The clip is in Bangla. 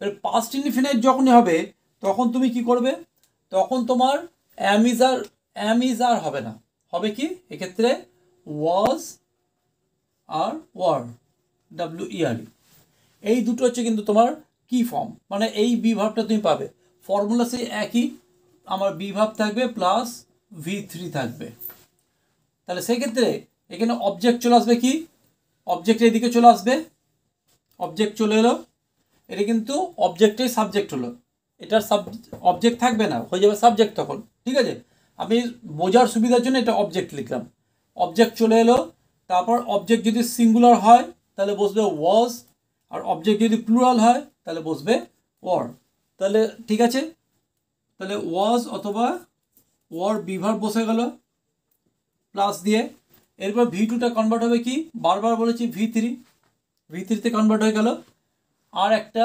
এর পাস্ট ইনডিফিনাইট যখনই হবে তখন তুমি কি করবে, তখন তোমার অ্যাম ইজ আর হবে না, হবে কি এক্ষেত্রে ওয়াজ আর ওয়ার, WERE। এই দুটো হচ্ছে কিন্তু তোমার কি ফর্ম, মানে এই বি ভার্বটা তুমি পাবে। ফর্মুলা সেই একই, আমার বি ভার্ব থাকবে প্লাস V3 থাকবে। তাহলে সেক্ষেত্রে এখানে অবজেক্ট চলে আসবে, কি অবজেক্ট এদিকে চলে আসবে, অবজেক্ট চলে এলো, এটা কিন্তু অবজেক্টের সাবজেক্ট হলো, এটার অবজেক্ট থাকবে না, হয়ে যাবে সাবজেক্ট তখন। ঠিক আছে, আমি বোঝার সুবিধার জন্য এটা অবজেক্ট লিখলাম। অবজেক্ট চলে এলো, তারপর অবজেক্ট যদি সিঙ্গুলার হয় তাহলে বসবে ওয়াজ, আর অবজেক্ট যদি প্লুরাল হয় তাহলে বসবে ওয়ার। তাহলে ঠিক আছে, তাহলে ওয়াজ অথবা ওয়ার বিভার বসে গেল প্লাস দিয়ে। এরপর V2টা কনভার্ট হবে কি, বারবার বলেছি V3, V3তে কনভার্ট হয়ে গেল। আর একটা